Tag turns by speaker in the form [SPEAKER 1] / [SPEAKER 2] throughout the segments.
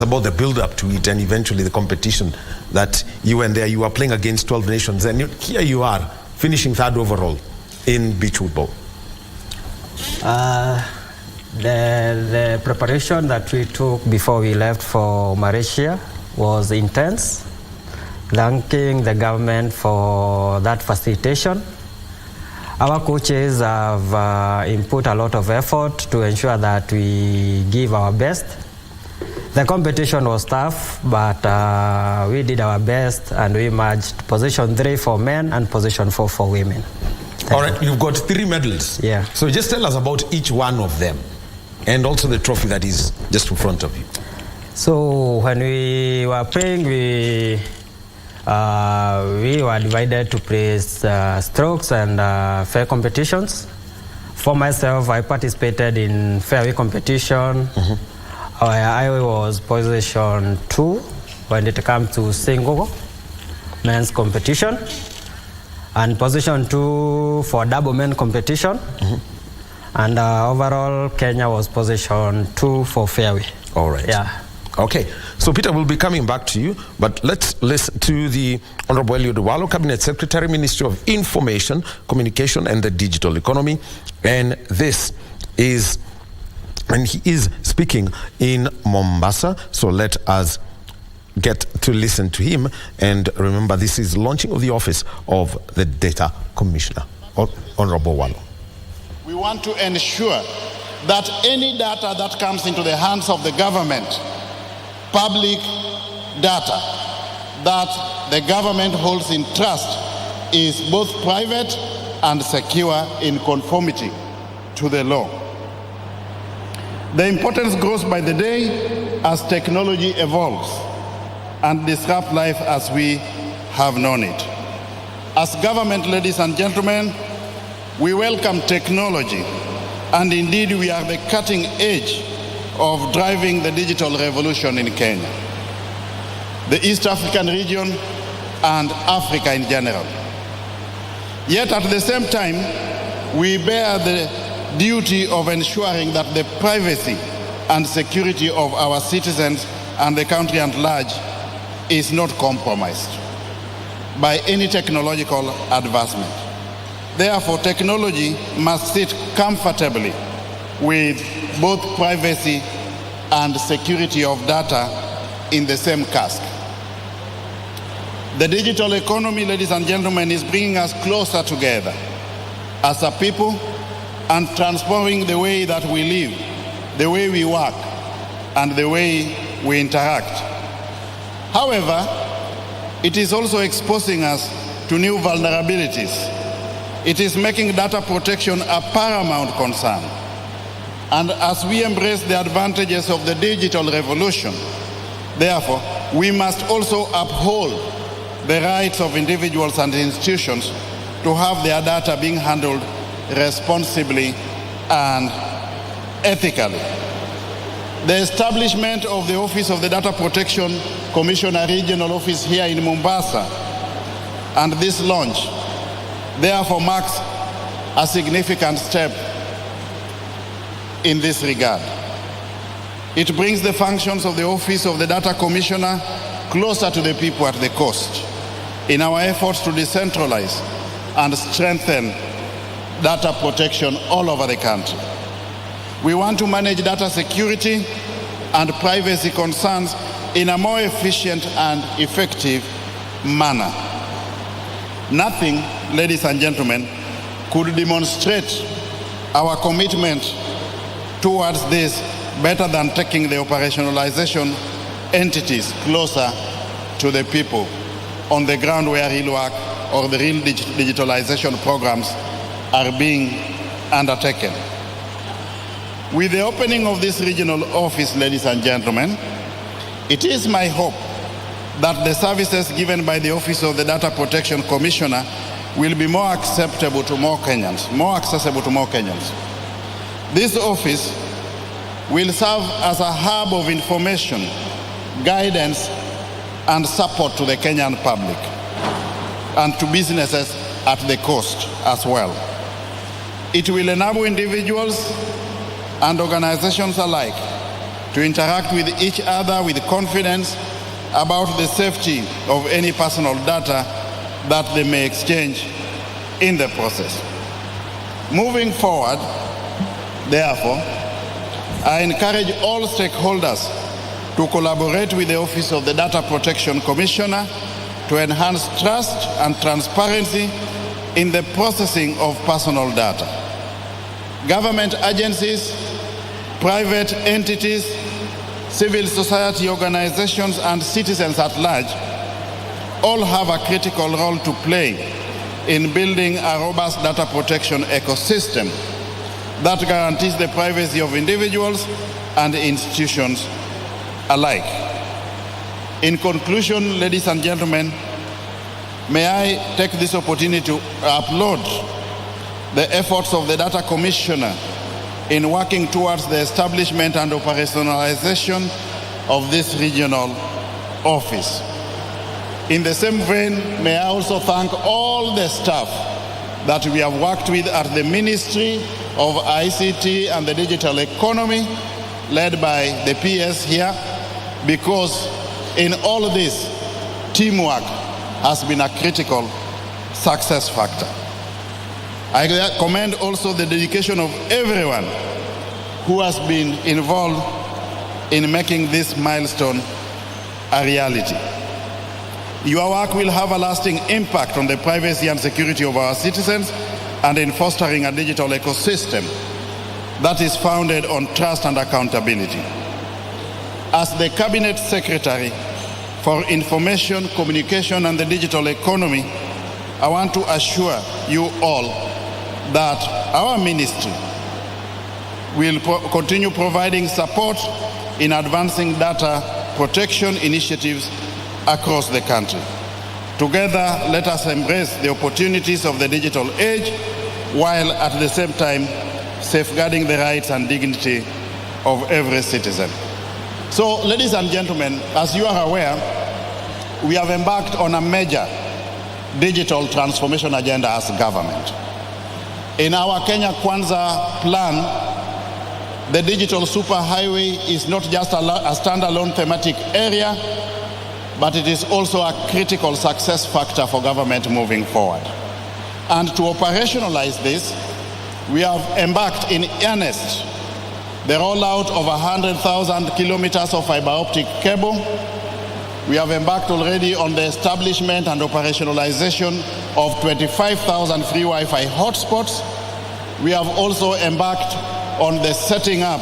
[SPEAKER 1] about the build-up to it and eventually the competition that you went there. You were playing against 12 nations, and here you are, finishing third overall in beach football.
[SPEAKER 2] The preparation that we took before we left for Malaysia was intense. Thanking the government for that facilitation. Our coaches have input a lot of effort to ensure that we give our best. The competition was tough, but we did our best and we matched position 3 for men and position 4 for women.
[SPEAKER 1] All right, you've got 3 medals.
[SPEAKER 2] Yeah.
[SPEAKER 1] So just tell us about each one of them and also the trophy that is just in front of you.
[SPEAKER 2] So when we were playing, we were divided to play strokes and fair competitions. For myself, I participated in fairway competition. I was position 2 when it comes to single men's competition, and position 2 for double men competition. And overall, Kenya was position 2 for fairway.
[SPEAKER 1] All right.
[SPEAKER 2] Yeah.
[SPEAKER 1] Okay, so Peter, will be coming back to you, but let's listen to the Honorable Eliud Walo, Cabinet Secretary, Ministry of Information, Communication and the Digital Economy, and he is speaking in Mombasa, so let us get to listen to him. And remember, this is launching of the office of the Data Commissioner. Honorable Walo.
[SPEAKER 3] We want to ensure that any data that comes into the hands of the government, public data that the government holds in trust, is both private and secure in conformity to the law. The importance grows by the day as technology evolves and disrupts life as we have known it. As government, ladies and gentlemen, we welcome technology, and indeed we are the cutting edge of driving the digital revolution in Kenya, the East African region, and Africa in general. Yet at the same time, we bear the duty of ensuring that the privacy and security of our citizens and the country at large is not compromised by any technological advancement. Therefore, technology must sit comfortably with both privacy and security of data in the same cask. The digital economy, ladies and gentlemen, is bringing us closer together as a people and transforming the way that we live, the way we work, and the way we interact. However, it is also exposing us to new vulnerabilities. It is making data protection a paramount concern. And as we embrace the advantages of the digital revolution, therefore, we must also uphold the rights of individuals and institutions to have their data being handled responsibly and ethically. The establishment of the Office of the Data Protection Commissioner Regional Office here in Mombasa and this launch therefore marks a significant step in this regard. It brings the functions of the Office of the Data Commissioner closer to the people at the coast in our efforts to decentralize and strengthen data protection all over the country. We want to manage data security and privacy concerns in a more efficient and effective manner. Nothing, ladies and gentlemen, could demonstrate our commitment towards this better than taking the operationalization entities closer to the people on the ground where real work or the real digitalization programs are being undertaken. With the opening of this regional office, ladies and gentlemen, it is my hope that the services given by the Office of the Data Protection Commissioner will be more acceptable to more Kenyans, more accessible to more Kenyans. This office will serve as a hub of information, guidance, and support to the Kenyan public and to businesses at the coast as well. It will enable individuals and organizations alike to interact with each other with confidence about the safety of any personal data that they may exchange in the process. Moving forward, therefore, I encourage all stakeholders to collaborate with the Office of the Data Protection Commissioner to enhance trust and transparency in the processing of personal data. Government agencies, private entities, civil society organizations, and citizens at large all have a critical role to play in building a robust data protection ecosystem that guarantees the privacy of individuals and institutions alike. In conclusion, ladies and gentlemen, may I take this opportunity to applaud the efforts of the Data Commissioner in working towards the establishment and operationalization of this regional office. In the same vein, may I also thank all the staff that we have worked with at the Ministry of ICT and the Digital Economy, led by the PS here, because in all of this, teamwork has been a critical success factor. I commend also the dedication of everyone who has been involved in making this milestone a reality. Your work will have a lasting impact on the privacy and security of our citizens and in fostering a digital ecosystem that is founded on trust and accountability. As the Cabinet Secretary for Information, Communication and the Digital Economy, I want to assure you all that our ministry will continue providing support in advancing data protection initiatives across the country. Together, let us embrace the opportunities of the digital age while at the same time safeguarding the rights and dignity of every citizen. So, ladies and gentlemen, as you are aware, we have embarked on a major digital transformation agenda as government. In our Kenya Kwanza plan, the digital superhighway is not just a standalone thematic area, but it is also a critical success factor for government moving forward. And to operationalize this, we have embarked in earnest the rollout of 100,000 kilometers of fiber optic cable. We have embarked already on the establishment and operationalization of 25,000 free Wi-Fi hotspots. We have also embarked on the setting up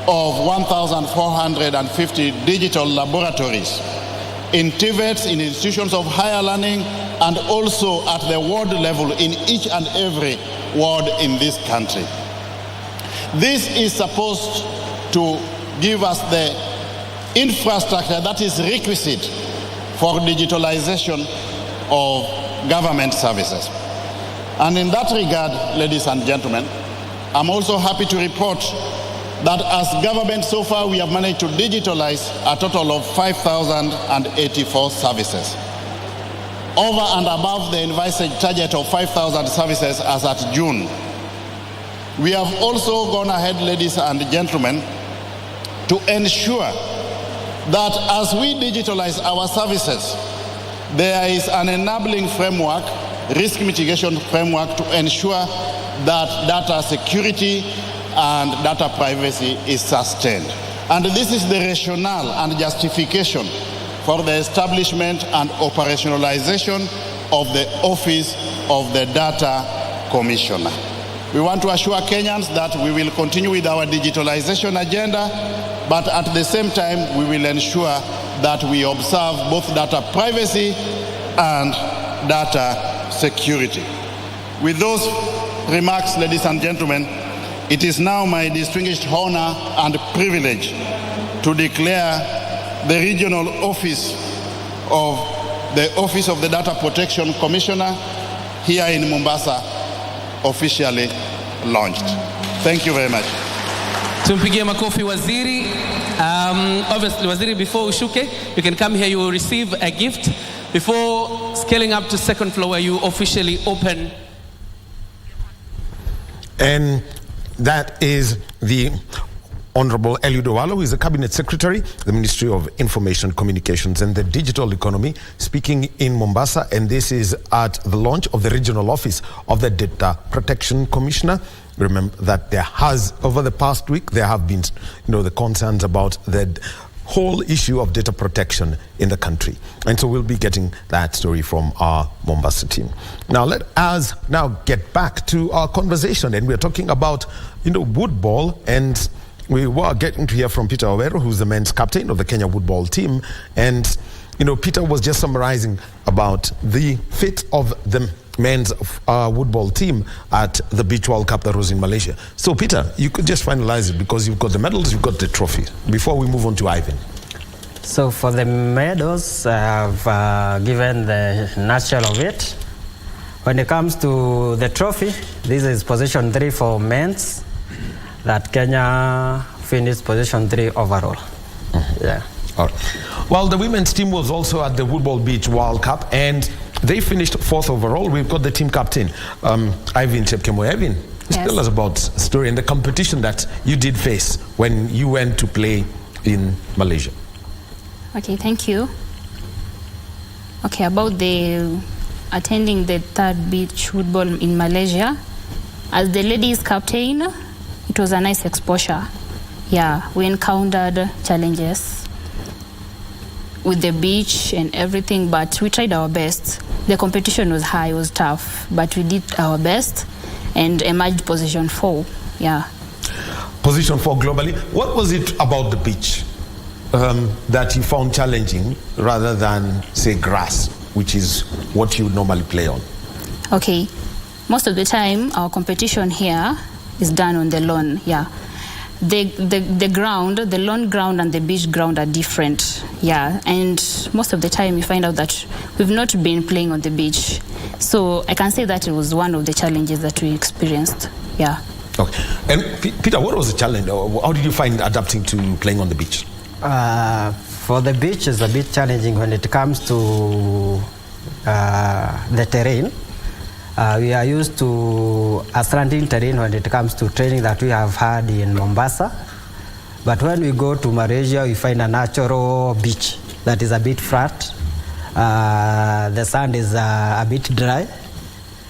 [SPEAKER 3] of 1,450 digital laboratories in TVETs, in institutions of higher learning, and also at the ward level in each and every ward in this country. This is supposed to give us the infrastructure that is requisite for digitalization of government services. And in that regard, ladies and gentlemen, I'm also happy to report that as government so far we have managed to digitalize a total of 5,084 services, over and above the envisaged target of 5,000 services as at June. We have also gone ahead, ladies and gentlemen, to ensure that as we digitalize our services, there is an enabling framework, risk mitigation framework, to ensure that data security and data privacy is sustained. And this is the rationale and justification for the establishment and operationalization of the Office of the Data Commissioner. We want to assure Kenyans that we will continue with our digitalization agenda, but at the same time, we will ensure that we observe both data privacy and data security. With those remarks, ladies and gentlemen, it is now my distinguished honor and privilege to declare the regional office of the Data Protection Commissioner here in Mombasa officially launched. Thank you very much.
[SPEAKER 4] Tumpigie makofi waziri. Obviously, waziri, before ushuke, you can come here, you will receive a gift before scaling up to second floor where you officially open.
[SPEAKER 1] And that is the Honorable Eliud Owalo, who is the Cabinet Secretary, the Ministry of Information, Communications and the Digital Economy, speaking in Mombasa, and this is at the launch of the regional office of the Data Protection Commissioner. Remember that there has, over the past week, there have been, the concerns about the whole issue of data protection in the country. And so we'll be getting that story from our Mombasa team. Now let us now get back to our conversation, and we're talking about, woodball, and we were getting to hear from Peter Owero, who's the men's captain of the Kenya woodball team. And, Peter was just summarizing about the fate of the men's woodball team at the Beach World Cup that was in Malaysia. So, Peter, you could just finalize it because you've got the medals, you've got the trophy, before we move on to Ivan.
[SPEAKER 2] So, for the medals, I've given the nutshell of it. When it comes to the trophy, this is position 3 for men's, that Kenya finished position 3 overall. Mm-hmm. Yeah.
[SPEAKER 1] All right. Well, the women's team was also at the Woodball Beach World Cup, and they finished 4th overall. We've got the team captain, Ivan Chepkemoi. Ivan, tell us about the story and the competition that you did face when you went to play in Malaysia.
[SPEAKER 5] Okay, thank you. Okay, about the attending the 3rd beach football in Malaysia, as the ladies captain, it was a nice exposure. Yeah, we encountered challenges with the beach and everything, but we tried our best. The competition was high, it was tough, but we did our best and emerged position 4. Yeah.
[SPEAKER 1] Position 4 globally. What was it about the beach that you found challenging rather than, say, grass, which is what you would normally play on?
[SPEAKER 5] Okay. Most of the time, our competition here is done on the lawn. Yeah. The ground, the lawn ground and the beach ground are different. Yeah, and most of the time you find out that we've not been playing on the beach. So I can say that it was one of the challenges that we experienced. Yeah.
[SPEAKER 1] Okay. And Peter, what was the challenge? How did you find adapting to playing on the beach?
[SPEAKER 2] For the beach, it's a bit challenging when it comes to the terrain. We are used to a slanting terrain when it comes to training that we have had in Mombasa. But when we go to Malaysia, we find a natural beach that is a bit flat. The sand is a bit dry.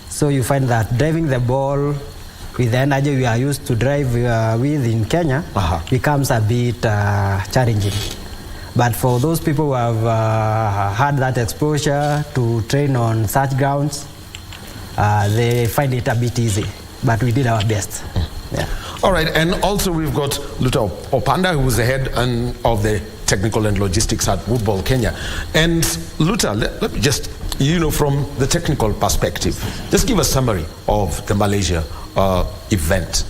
[SPEAKER 2] So you find that driving the ball with the energy we are used to drive with in Kenya becomes a bit challenging. But for those people who have had that exposure to train on such grounds, they find it a bit easy, but we did our best. Yeah.
[SPEAKER 1] All right, and also we've got Luta Opanda, who is the head of the technical and logistics at Woodball Kenya. And Luta, let me just, from the technical perspective, just give a summary of the Malaysia event.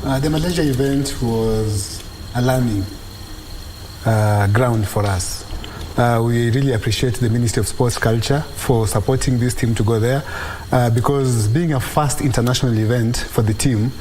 [SPEAKER 6] The Malaysia event was a learning ground for us. We really appreciate the Ministry of Sports Culture for supporting this team to go there, because being a first international event for the team,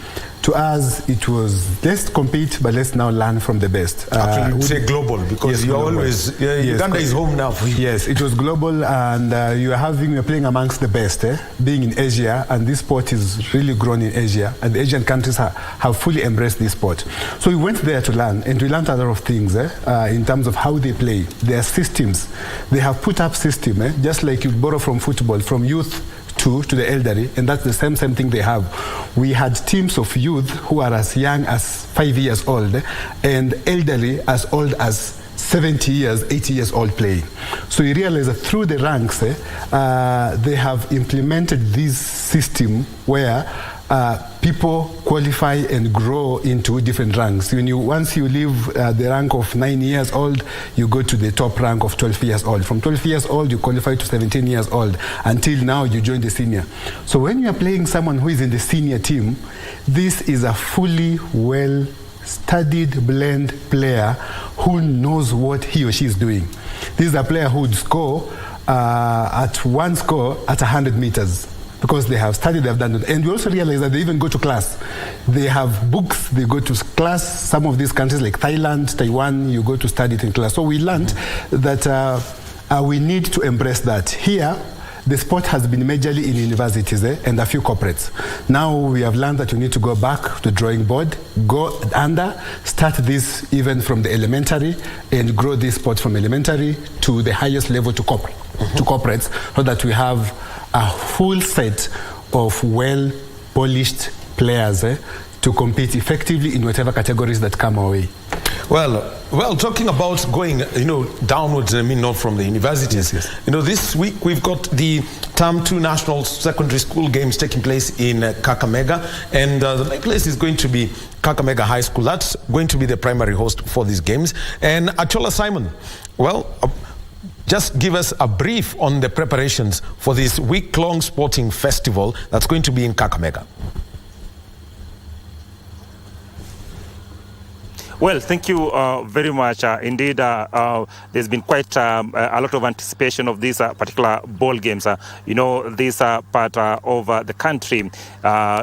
[SPEAKER 6] to us it was, let's compete, but let's now learn from the best.
[SPEAKER 1] Actually, say global, because you always, Uganda is home now for you.
[SPEAKER 6] Yes, it was global, and you're playing amongst the best, being in Asia, and this sport is really grown in Asia, and the Asian countries have fully embraced this sport. So we went there to learn, and we learned a lot of things in terms of how they play, their systems. They have put up system, just like you borrow from football, from youth to the elderly, and that's the same thing they have. We had teams of youth who are as young as 5 years old and elderly as old as 70 years, 80 years old playing. So you realize that through the ranks, they have implemented this system where people qualify and grow into different ranks. Once you leave the rank of 9 years old, you go to the top rank of 12 years old. From 12 years old, you qualify to 17 years old. Until now, you join the senior. So when you are playing someone who is in the senior team, this is a fully well-studied blend player who knows what he or she is doing. This is a player who would score at 100 meters. Because they have studied, they have done it. And we also realize that they even go to class. They have books, they go to class. Some of these countries like Thailand, Taiwan, you go to study it in class. So we learned that we need to embrace that. Here, the sport has been majorly in universities and a few corporates. Now we have learned that you need to go back to the drawing board, go under, start this even from the elementary and grow this sport from elementary to the highest level to corporates, so that we have a full set of well-polished players to compete effectively in whatever categories that come our way.
[SPEAKER 1] Well, talking about going, downwards, not from the universities.
[SPEAKER 6] Yes.
[SPEAKER 1] This week we've got the Term 2 National Secondary School Games taking place in Kakamega, and the main place is going to be Kakamega High School. That's going to be the primary host for these games. And Achola Simon, just give us a brief on the preparations for this week-long sporting festival that's going to be in Kakamega.
[SPEAKER 7] Well, thank you very much. Indeed, there's been quite a lot of anticipation of these particular ball games. This part of the country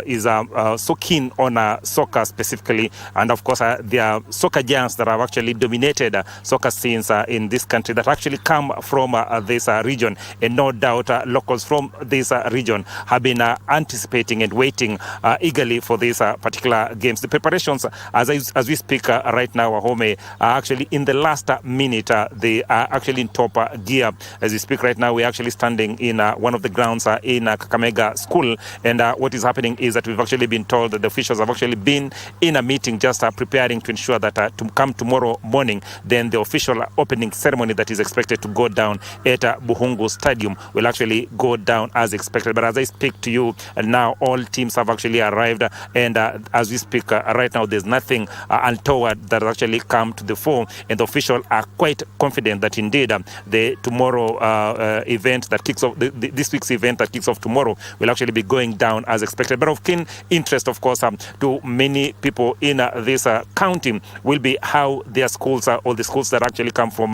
[SPEAKER 7] is so keen on soccer specifically. And of course, there are soccer giants that have actually dominated soccer scenes in this country that actually come from this region. And no doubt, locals from this region have been anticipating and waiting eagerly for these particular games. The preparations, as we speak right now, Wahome, are actually in the last minute. They are actually in top gear. As we speak right now, we're actually standing in one of the grounds in Kakamega School. And what is happening is that we've actually been told that the officials have actually been in a meeting just preparing to ensure that to come tomorrow morning, then the official opening ceremony that is expected to go down at Buhungu Stadium will actually go down as expected. But as I speak to you now, all teams have actually arrived. And as we speak right now, there's nothing untoward that has actually come to the fore, and the officials are quite confident that indeed the tomorrow event that kicks off, this week's event that kicks off tomorrow will actually be going down as expected. But of keen interest, of course, to many people in this county will be how their schools, or the schools that actually come from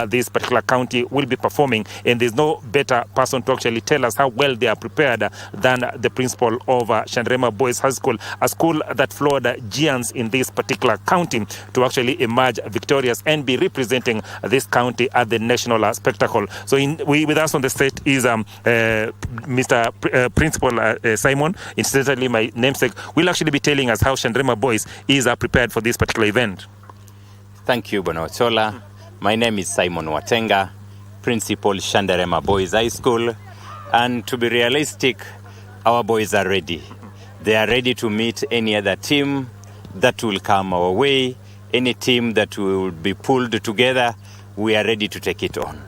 [SPEAKER 7] this particular county, will be performing. And there's no better person to actually tell us how well they are prepared than the principal of Shanderema Boys High School, a school that floored giants in this particular county to actually emerge victorious and be representing this county at the national spectacle. So with us on the stage is Mr. Principal Simon, incidentally my namesake, will actually be telling us how Shanderema Boys is prepared for this particular event.
[SPEAKER 8] Thank you, Bonochola. My name is Simon Watenga, Principal Shanderema Boys High School. And to be realistic, our boys are ready. They are ready to meet any other team that will come our way. Any team that will be pulled together, we are ready to take it on.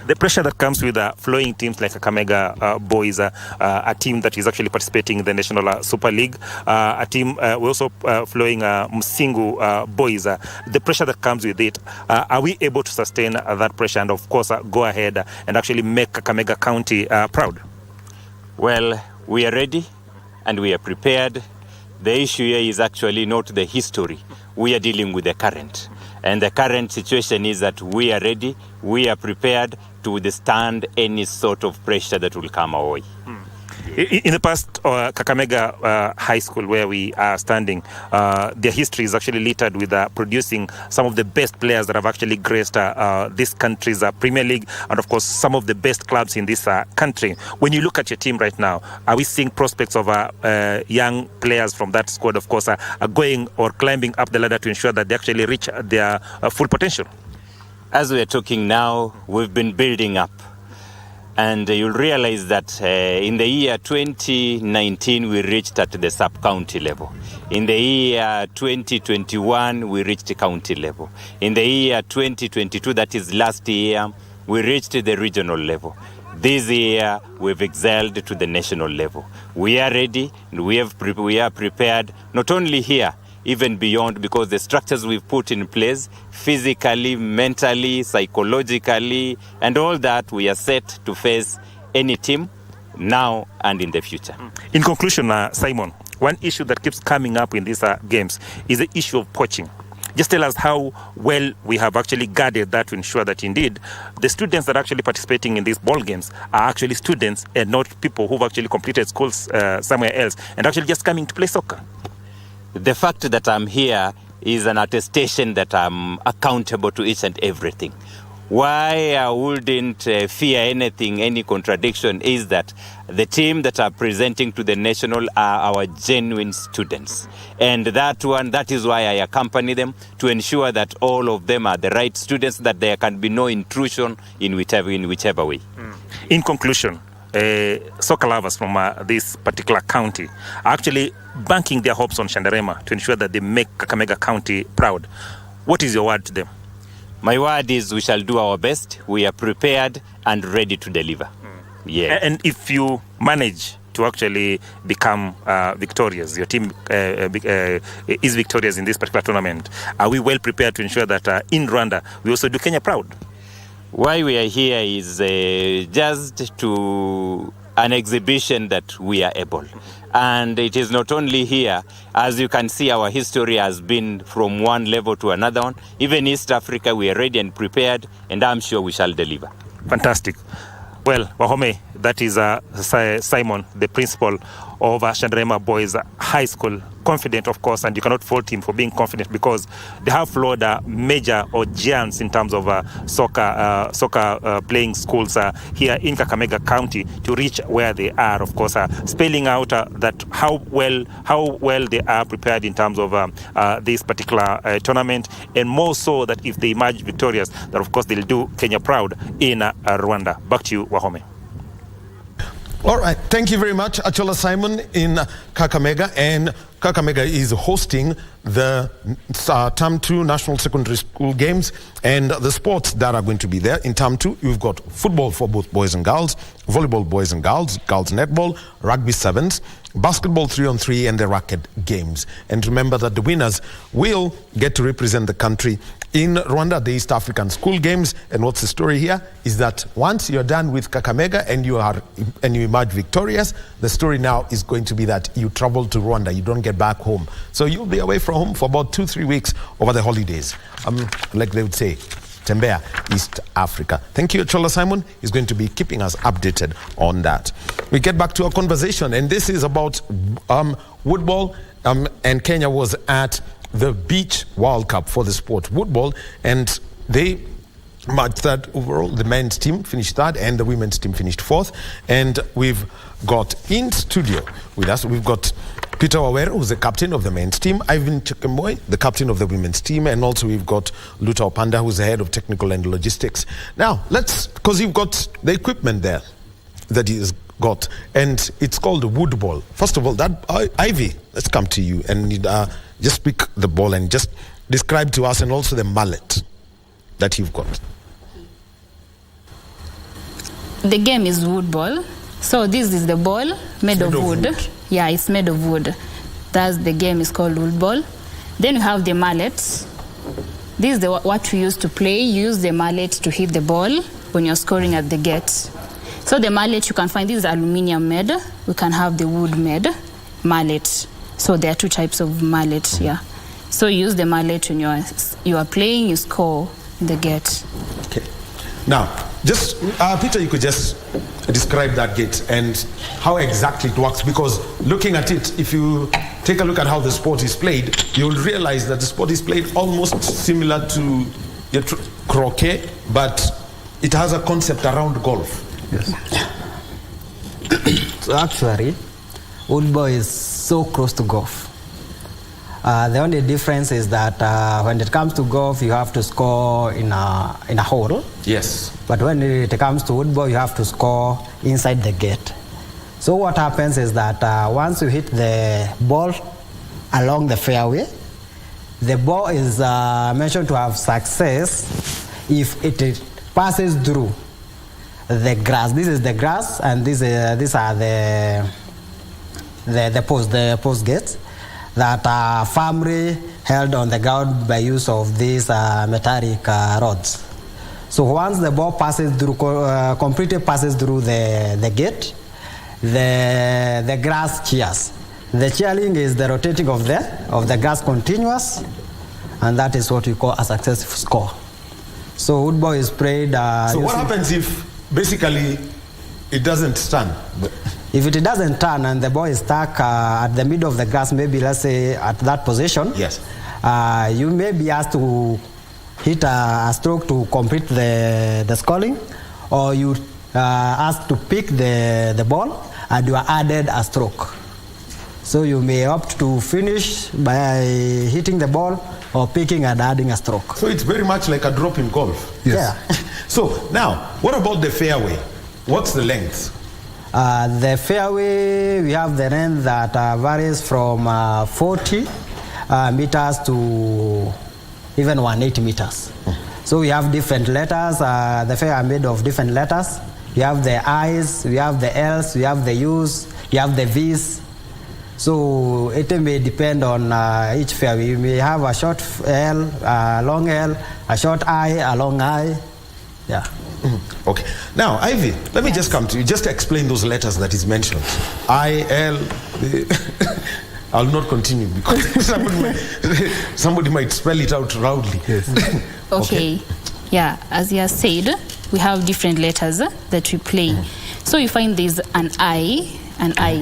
[SPEAKER 7] The pressure that comes with flowing teams like Kakamega Boys, a team that is actually participating in the National Super League, a team we're also flowing Msingu Boys, the pressure that comes with it, are we able to sustain that pressure and of course go ahead and actually make Kakamega County proud?
[SPEAKER 8] Well, we are ready and we are prepared. The issue here is actually not the history. We are dealing with the current. And the current situation is that we are ready, we are prepared to withstand any sort of pressure that will come our way.
[SPEAKER 7] In the past, Kakamega High School, where we are standing, their history is actually littered with producing some of the best players that have actually graced this country's Premier League, and of course some of the best clubs in this country. When you look at your team right now, are we seeing prospects of young players from that squad, of course, are going or climbing up the ladder to ensure that they actually reach their full potential?
[SPEAKER 8] As we are talking now, we've been building up. And you'll realize that in the year 2019, we reached at the sub-county level. In the year 2021, we reached county level. In the year 2022, that is last year, we reached the regional level. This year, we've excelled to the national level. We are ready, and we are prepared, not only here, even beyond, because the structures we've put in place, physically, mentally, psychologically, and all that, we are set to face any team now and in the future.
[SPEAKER 7] In conclusion, Simon, one issue that keeps coming up in these games is the issue of poaching. Just tell us how well we have actually guarded that to ensure that indeed the students that are actually participating in these ball games are actually students and not people who've actually completed schools somewhere else and actually just coming to play soccer.
[SPEAKER 8] The fact that I'm here is an attestation that I'm accountable to each and everything. Why I wouldn't fear anything, any contradiction, is that the team that are presenting to the national are our genuine students. And that is why I accompany them, to ensure that all of them are the right students, that there can be no intrusion in whichever way.
[SPEAKER 7] In conclusion, soccer lovers from this particular county are actually banking their hopes on Shandarema to ensure that they make Kakamega County proud. What is your word to them?
[SPEAKER 8] My word is we shall do our best. We are prepared and ready to deliver. Yeah.
[SPEAKER 7] And if you manage to actually become victorious, your team is victorious in this particular tournament, are we well prepared to ensure that in Rwanda we also do Kenya proud?
[SPEAKER 8] Why we are here is just to an exhibition that we are able. And it is not only here. As you can see, our history has been from one level to another one. Even East Africa, we are ready and prepared, and I'm sure we shall deliver.
[SPEAKER 7] Fantastic. Well, Wahome, that is Simon, the principal of Shandarema Boys High School. Confident, of course, and you cannot fault him for being confident, because they have floored major or giants in terms of soccer playing schools here in Kakamega County to reach where they are. Of course, spelling out that how well they are prepared in terms of this particular tournament, and more so that if they emerge victorious, that of course they'll do Kenya proud in Rwanda. Back to you, Wahome.
[SPEAKER 1] All right, thank you very much, Achola Simon in Kakamega. And Kakamega is hosting the Term 2 National Secondary School Games, and the sports that are going to be there in Term 2, you've got football for both boys and girls, volleyball boys and girls, girls netball, rugby sevens, basketball 3-on-3, and the racket games. And remember that the winners will get to represent the country in Rwanda, the East African School Games. And what's the story here is that once you're done with Kakamega and you emerge victorious, the story now is going to be that you travel to Rwanda, you don't get back home. So you'll be away from home for about 2-3 weeks over the holidays. Like they would say, Tembea, East Africa. Thank you, Chola Simon. He's going to be keeping us updated on that. We get back to our conversation, and this is about woodball, and Kenya was at the Beach World Cup for the sport woodball, and they marched third overall. The men's team finished third, and the women's team finished fourth. And we've got in studio with us, we've got Peter Wawera, who's the captain of the men's team, Ivan Chekemboy, the captain of the women's team, and also we've got Luta Opanda, who's the head of technical and logistics. Now, because you've got the equipment there that he's got, and it's called the wood ball. First of all, Ivy, let's come to you, and just pick the ball and just describe to us, and also the mallet that you've got.
[SPEAKER 5] The game is wood ball. So this is the ball made of wood. Yeah, it's made of wood. That's the game is called wood ball. Then you have the mallets. This is what we use to play. You use the mallet to hit the ball when you're scoring at the gate. So the mallet you can find, this is aluminium made. We can have the wood made mallet. So there are two types of mallet, yeah. So you use the mallet when you are playing, you score in the gate.
[SPEAKER 1] Okay. Now, just Peter, you could just describe that gate and how exactly it works, because looking at it, if you take a look at how the sport is played, you'll realize that the sport is played almost similar to croquet, but it has a concept around golf.
[SPEAKER 2] Yes. So actually, woodball is so close to golf. The only difference is that when it comes to golf, you have to score in a hole.
[SPEAKER 1] Yes.
[SPEAKER 2] But when it comes to woodball, you have to score inside the gate. So what happens is that once you hit the ball along the fairway, the ball is mentioned to have success if it passes through the grass. This is the grass, and these are the post gates that are firmly held on the ground by use of these metallic rods. So once the ball passes through, completely passes through the gate, the grass cheers. The cheering is the rotating of the grass continuous, and that is what we call a successful score. So woodball is played.
[SPEAKER 1] So what happens if basically it doesn't turn?
[SPEAKER 2] If it doesn't turn and the ball is stuck at the middle of the grass, maybe let's say at that position,
[SPEAKER 1] yes,
[SPEAKER 2] you may be asked to hit a stroke to complete the scoring, or you ask to pick the ball and you are added a stroke. So you may opt to finish by hitting the ball or picking and adding a stroke.
[SPEAKER 1] So it's very much like a drop in golf.
[SPEAKER 6] Yes.
[SPEAKER 2] Yeah.
[SPEAKER 1] So now, what about the fairway? What's the length?
[SPEAKER 2] The fairway, we have the length that varies from 40 meters to even 180 meters. So we have different letters. The fairway are made of different letters. We have the I's, we have the L's, we have the U's, we have the V's. So it may depend on each fairway. You may have a short L, a long L, a short I, a long I. Yeah.
[SPEAKER 1] Okay. Now, Ivy, let me just come to you. Just explain those letters that is mentioned. I, L. I'll not continue because somebody might spell it out loudly. Yes.
[SPEAKER 5] Okay. Yeah, as you said, we have different letters that we play. So you find there's an I,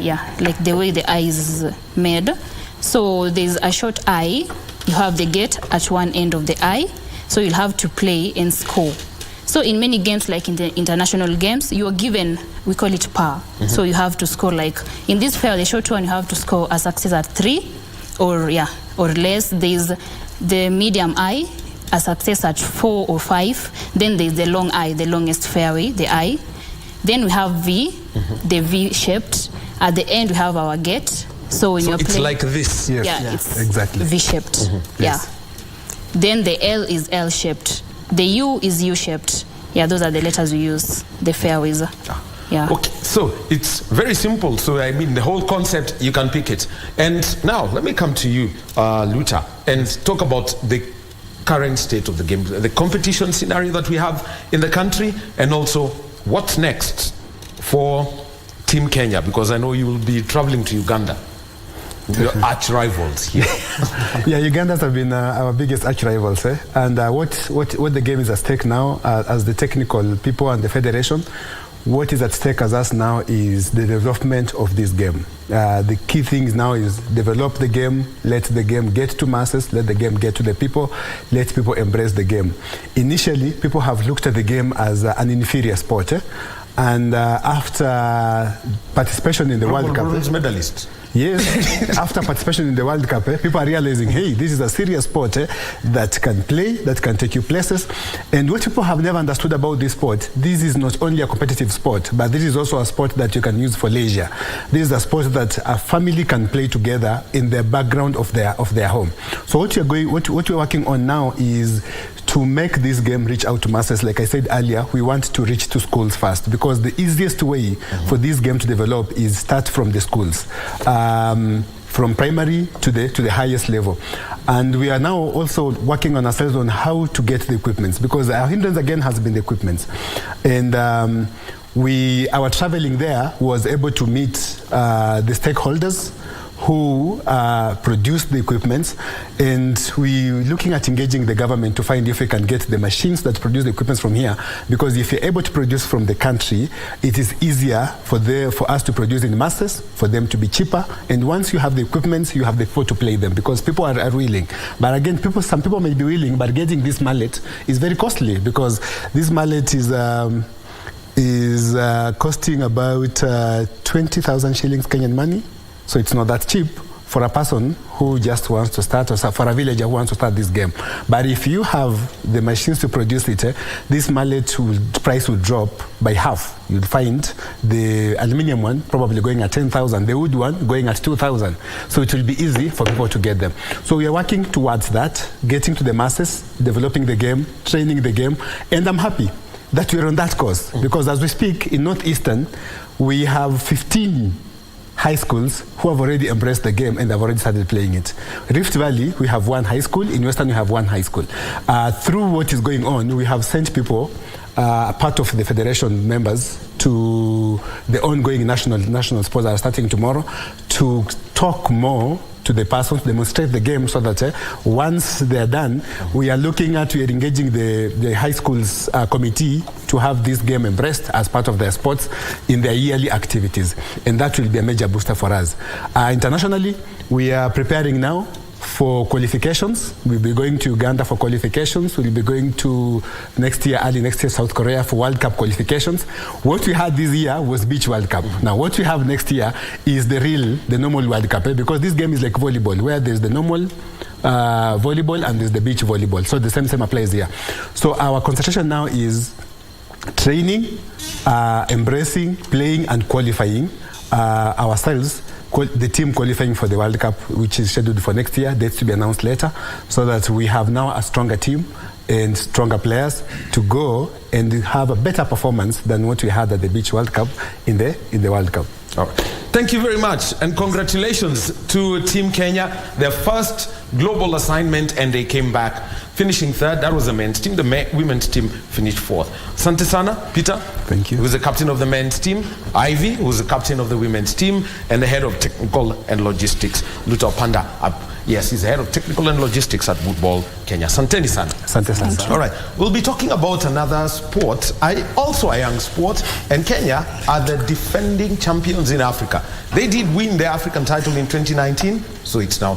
[SPEAKER 5] yeah, like the way the I is made. So there's a short I, you have the gate at one end of the I, so you'll have to play and score. So in many games, like in the international games, you are given, we call it par. So you have to score, like in this pair, the short one, you have to score a success at 3 or less. There's the medium I, a success at 4 or 5. Then there's the long I, the longest fairway, the I. Then we have V, the V-shaped. At the end, we have our gate. So when you're
[SPEAKER 1] it's
[SPEAKER 5] playing,
[SPEAKER 1] like this.
[SPEAKER 6] Yes.
[SPEAKER 5] yeah, it's
[SPEAKER 6] exactly
[SPEAKER 5] V-shaped. Yeah.
[SPEAKER 6] Yes.
[SPEAKER 5] Then the L is L-shaped. The U is U-shaped. Yeah, those are the letters we use, the fairways. Yeah.
[SPEAKER 1] Okay, so it's very simple. So I mean, the whole concept, you can pick it. And now, let me come to you, Luther, and talk about the current state of the game, the competition scenario that we have in the country, and also what's next for Team Kenya, because I know you will be traveling to Uganda. Your arch rivals here.
[SPEAKER 6] Yeah, Ugandans have been our biggest arch rivals. And what the game is at stake now, as the technical people and the federation, what is at stake as us now is the development of this game. The key thing now is develop the game, let the game get to masses, let the game get to the people, let people embrace the game. Initially, people have looked at the game as an inferior sport. And after participation in the World Cup...
[SPEAKER 1] Bronze medalist.
[SPEAKER 6] Yes, after participation in the World Cup, people are realizing, hey, this is a serious sport that can play, that can take you places. And what people have never understood about this sport, this is not only a competitive sport, but this is also a sport that you can use for leisure. This is a sport that a family can play together in the background of their home. So what we're working on now is to make this game reach out to masses. Like I said earlier, we want to reach to schools first, because the easiest way for this game to develop is start from the schools, from primary to the highest level. And we are now also working on ourselves on how to get the equipments, because our hindrance again has been the equipments. And our traveling there was able to meet the stakeholders who produce the equipment, and we're looking at engaging the government to find if we can get the machines that produce the equipment from here, because if you're able to produce from the country, it is easier for us to produce in masses, for them to be cheaper, and once you have the equipment, you have the people to play them, because people are willing. But again, some people may be willing, but getting this mallet is very costly, because this mallet is costing about 20,000 shillings Kenyan money. So it's not that cheap for a person who just wants to start, or for a villager who wants to start this game. But if you have the machines to produce it, this mallet price will drop by half. You'll find the aluminium one probably going at 10,000, the wood one going at 2,000. So it will be easy for people to get them. So we are working towards that, getting to the masses, developing the game, training the game, and I'm happy that we're on that course, because as we speak in Northeastern, we have 15 high schools who have already embraced the game and have already started playing it. Rift Valley, we have one high school. In Western, we have one high school. Through what is going on, we have sent people, part of the federation members, to the ongoing national sports that are starting tomorrow, to talk more to the persons, demonstrate the game, so that once they're done, we are engaging the high schools committee to have this game embraced as part of their sports in their yearly activities. And that will be a major booster for us. Internationally, we are preparing now for qualifications. We'll be going to Uganda for qualifications. We'll be going to early next year, South Korea for World Cup qualifications. What we had this year was Beach World Cup. Now, what we have next year is the normal World Cup, because this game is like volleyball, where there's the normal volleyball and there's the beach volleyball. So the same applies here. So our concentration now is training, embracing, playing, and qualifying ourselves. The team qualifying for the World Cup, which is scheduled for next year, dates to be announced later, so that we have now a stronger team and stronger players to go and have a better performance than what we had at the Beach World Cup in the World Cup.
[SPEAKER 1] All right. Thank you very much, and congratulations to Team Kenya, their first global assignment, and they came back finishing third. That was the men's team. The women's team finished fourth. Asante sana, Peter.
[SPEAKER 6] Thank you.
[SPEAKER 1] Who was the captain of the men's team. Ivy, who was the captain of the women's team, and the head of technical and logistics, Luta Panda. Yes, he's the head of technical and logistics at Football Kenya. Asanteni sana.
[SPEAKER 6] Asante sana.
[SPEAKER 1] All right, we'll be talking about another sport, also a young sport, and Kenya are the defending champions in Africa. They did win the African title in 2019, so it's now